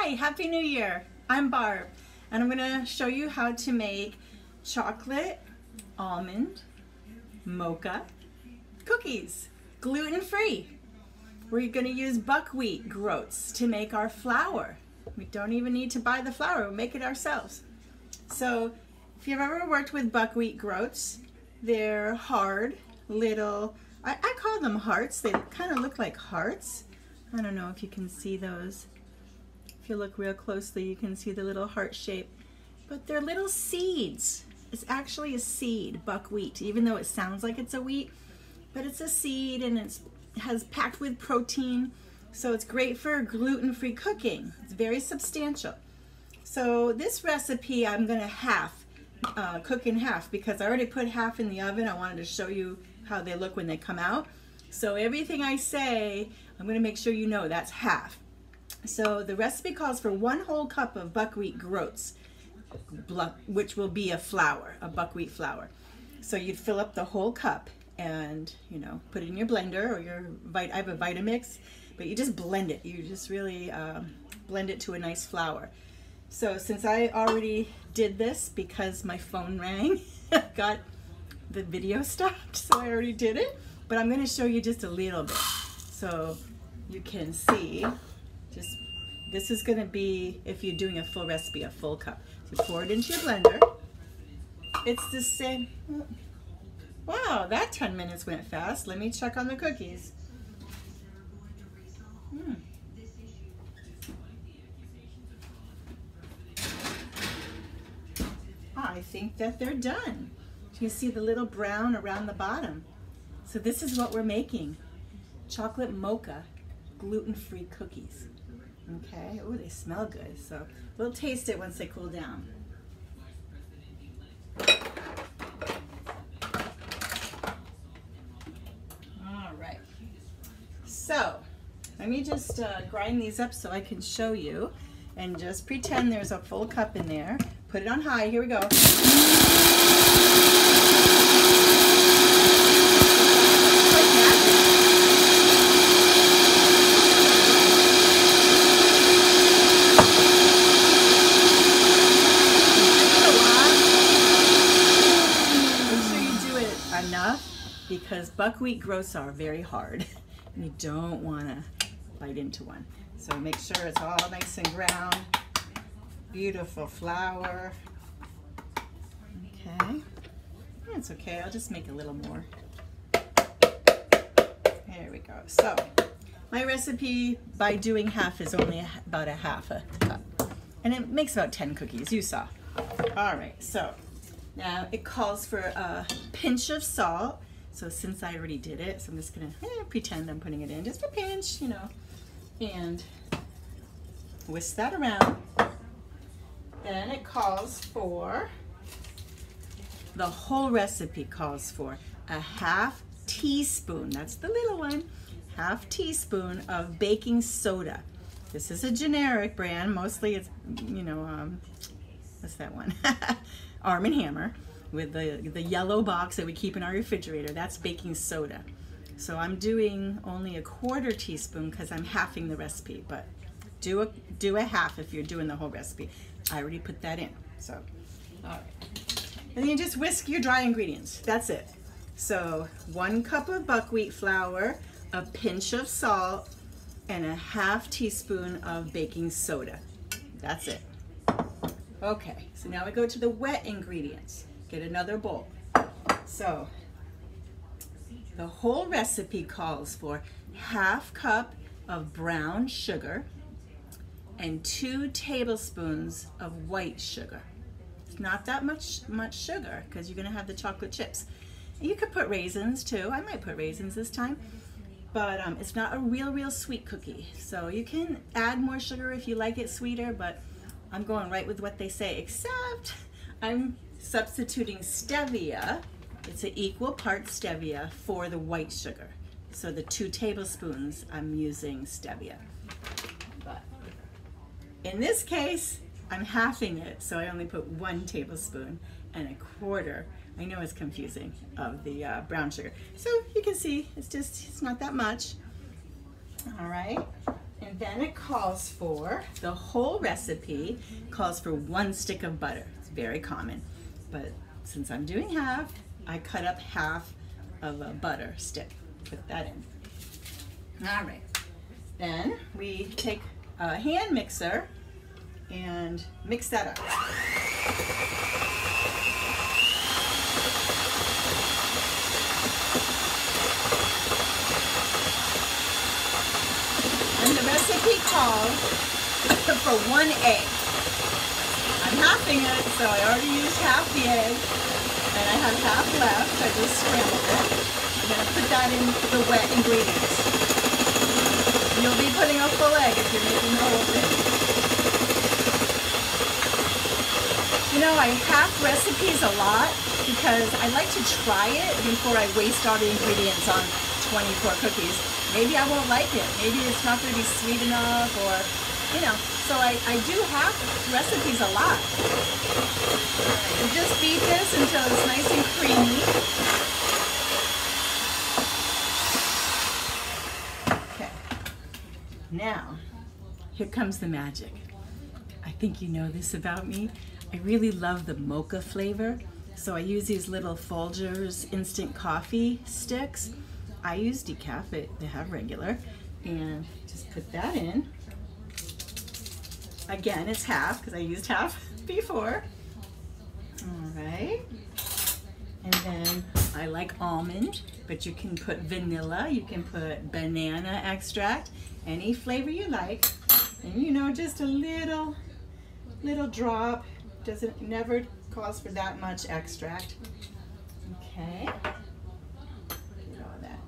Hi, Happy New Year. I'm Barb, and I'm gonna show you how to make chocolate almond mocha cookies, gluten-free. We're gonna use buckwheat groats to make our flour. We don't even need to buy the flour, we'll make it ourselves. So if you've ever worked with buckwheat groats, they're hard, little, I call them hearts. They kind of look like hearts. I don't know if you can see those. If you look real closely, you can see the little heart shape. But they're little seeds. It's actually a seed, buckwheat, even though it sounds like it's a wheat. But it's a seed and it has packed with protein. So it's great for gluten-free cooking. It's very substantial. So this recipe I'm going to cook in half because I already put half in the oven. I wanted to show you how they look when they come out. So everything I say, I'm going to make sure you know that's half. So the recipe calls for 1 whole cup of buckwheat groats, which will be a flour, a buckwheat flour. So you'd fill up the whole cup and, you know, put it in your blender or your, I have a Vitamix, but you just blend it. You just really blend it to a nice flour. So since I already did this because my phone rang, got the video stopped, so I already did it, but I'm going to show you just a little bit so you can see. Just this is going to be, if you're doing a full recipe, a full cup. So you pour it into your blender. It's the same. Wow, that 10 minutes went fast. Let me check on the cookies. I think that they're done. You see the little brown around the bottom. So this is what we're making. Chocolate mocha gluten-free cookies. Okay, oh, they smell good. So we'll taste it once they cool down. All right. So let me just grind these up so I can show you, and just pretend there's a full cup in there. Put it on high. Here we go. Because buckwheat groats are very hard and you don't want to bite into one. So make sure it's all nice and ground. Beautiful flour. Okay. That's okay, I'll just make a little more. There we go. So my recipe by doing half is only about a half a cup. And it makes about 10 cookies, you saw. All right, so now it calls for a pinch of salt. So since I already did it, so I'm just gonna pretend I'm putting it in, just a pinch, you know, and whisk that around. Then it calls for, the whole recipe calls for a ½ teaspoon, that's the little one, ½ teaspoon of baking soda. This is a generic brand, mostly it's, you know, what's that one? Arm & Hammer. With the yellow box that we keep in our refrigerator, that's baking soda. So I'm doing only a ¼ teaspoon because I'm halving the recipe, but do a half if you're doing the whole recipe. I already put that in, so, all right. And then you just whisk your dry ingredients, that's it. So 1 cup of buckwheat flour, a pinch of salt, and a ½ teaspoon of baking soda. That's it. Okay, so now we go to the wet ingredients. Get another bowl. So the whole recipe calls for ½ cup of brown sugar and 2 tablespoons of white sugar. It's not that much sugar because you're gonna have the chocolate chips. And you could put raisins too. I might put raisins this time, but it's not a real sweet cookie. So you can add more sugar if you like it sweeter, but I'm going right with what they say, except I'm substituting stevia. It's an equal part stevia for the white sugar. So the 2 tablespoons, I'm using stevia. But in this case, I'm halving it, so I only put 1 tablespoon and a quarter. I know it's confusing, of the brown sugar. So you can see, it's not that much. All right. And And then it calls for, the whole recipe calls for 1 stick of butter. It's very common, but since I'm doing half, I cut up half of a butter stick. Put that in. All right. Then we take a hand mixer and mix that up. And the recipe calls for 1 egg. I'm halving it, so I already used half the egg, and I have half left. I just scrambled it. I'm going to put that in the wet ingredients. You'll be putting a full egg if you're making the whole thing. You know, I half recipes a lot because I like to try it before I waste all the ingredients on 24 cookies. Maybe I won't like it. Maybe it's not going to be sweet enough, or, you know, so I do half recipes a lot. You just beat this until it's nice and creamy. Okay. Now, here comes the magic. I think you know this about me. I really love the mocha flavor, so I use these little Folgers instant coffee sticks. I use decaf, they have regular, and just put that in. Again, it's half, because I used half before. All right. And then I like almond, but you can put vanilla, you can put banana extract, any flavor you like. And you know, just a little drop. Never calls for that much extract. Okay.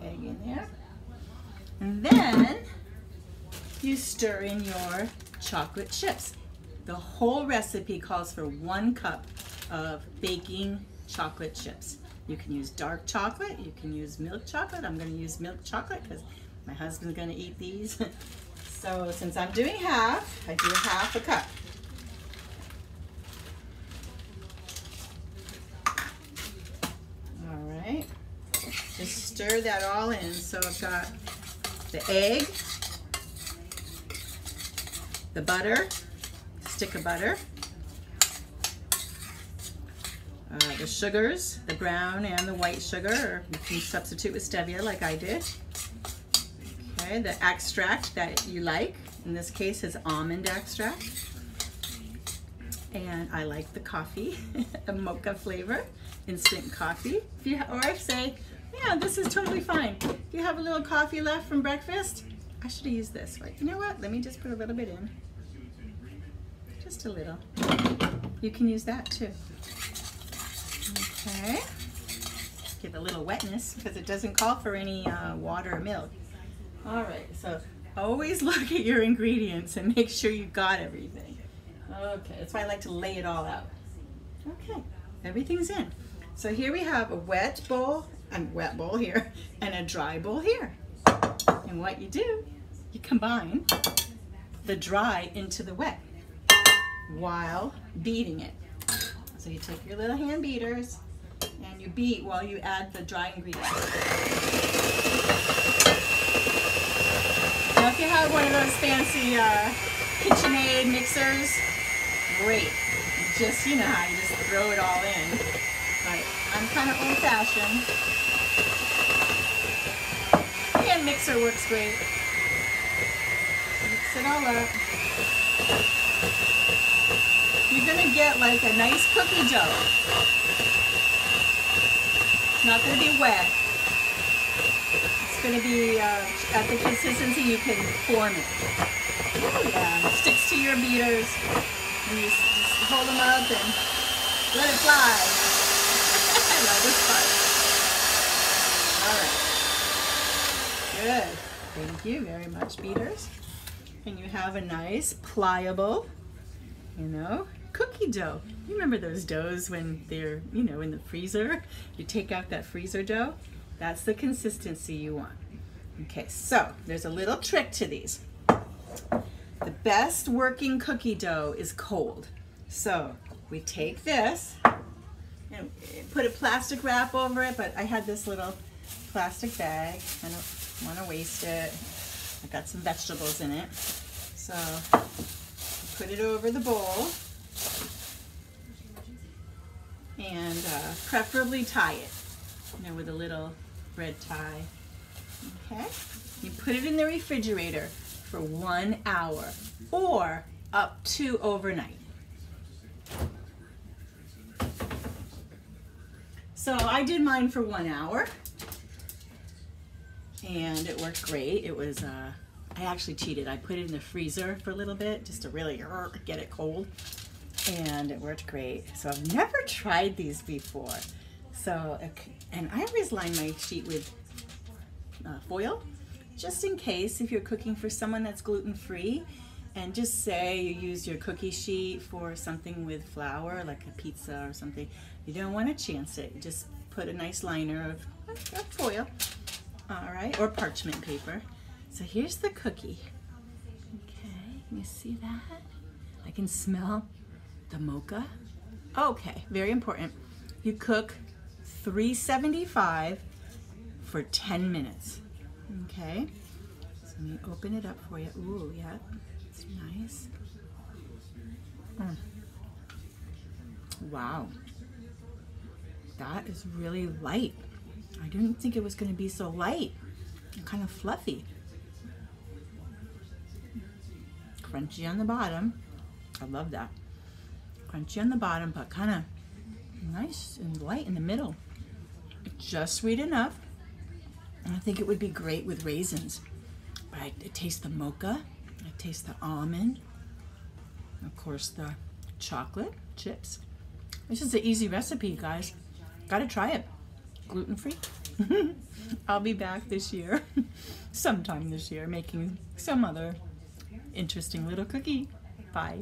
Egg in there. And then you stir in your chocolate chips. The whole recipe calls for 1 cup of baking chocolate chips. You can use dark chocolate, you can use milk chocolate. I'm going to use milk chocolate because my husband's going to eat these. So since I'm doing half, I do half a cup. All right. Just stir that all in. So I've got the egg, the butter, stick of butter, the sugars, the brown and the white sugar, or you can substitute with stevia like I did. Okay, the extract that you like, in this case is almond extract. And I like the coffee, a mocha flavor, instant coffee. Or I say, yeah, this is totally fine. If you have a little coffee left from breakfast, I should have used this, right? You know what? Let me just put a little bit in. Just a little. You can use that too. Okay. Give a little wetness because it doesn't call for any water or milk. All right, so always look at your ingredients and make sure you got everything. Okay, that's why I like to lay it all out. Okay, everything's in. So here we have a wet bowl here and a dry bowl here. And what you do, you combine the dry into the wet while beating it. So you take your little hand beaters and you beat while you add the dry ingredients. Now if you have one of those fancy KitchenAid mixers, great. Just, you know how you just throw it all in. But I'm kind of old-fashioned. Hand mixer works great. Mix it all up. You're gonna get like a nice cookie dough. It's not gonna be wet. It's gonna be at the consistency you can form it. Oh yeah, sticks to your beaters. And you just hold them up and let it fly. I love this part. All right. Good. Thank you very much, beaters. And you have a nice, pliable, you know, cookie dough. You remember those doughs when they're, you know, in the freezer? You take out that freezer dough. That's the consistency you want. Okay, so there's a little trick to these. The best working cookie dough is cold. So we take this and put a plastic wrap over it, but I had this little plastic bag. I don't want to waste it. I got some vegetables in it. So put it over the bowl and preferably tie it, with a little red tie. Okay, you put it in the refrigerator for 1 hour or up to overnight. So I did mine for 1 hour and it worked great. It was, I actually cheated. I put it in the freezer for a little bit just to really get it cold, and it worked great. So I've never tried these before. So, and I always line my sheet with foil, just in case if you're cooking for someone that's gluten-free, and just say you use your cookie sheet for something with flour, like a pizza or something. You don't want to chance it. You just put a nice liner of foil, all right, or parchment paper. So here's the cookie. Okay, can you see that? I can smell the mocha. Okay, very important. You cook 375 for 10 minutes. Okay, so let me open it up for you. Ooh, yeah, it's nice. Wow, that is really light. I didn't think it was going to be so light and kind of fluffy. Crunchy on the bottom. I love that. Crunchy on the bottom, but kind of nice and light in the middle. Just sweet enough. And I think it would be great with raisins. But I taste the mocha, I taste the almond, of course the chocolate chips. This is an easy recipe, guys. Gotta try it. Gluten-free. I'll be back this year, sometime this year, making some other interesting little cookie. Bye.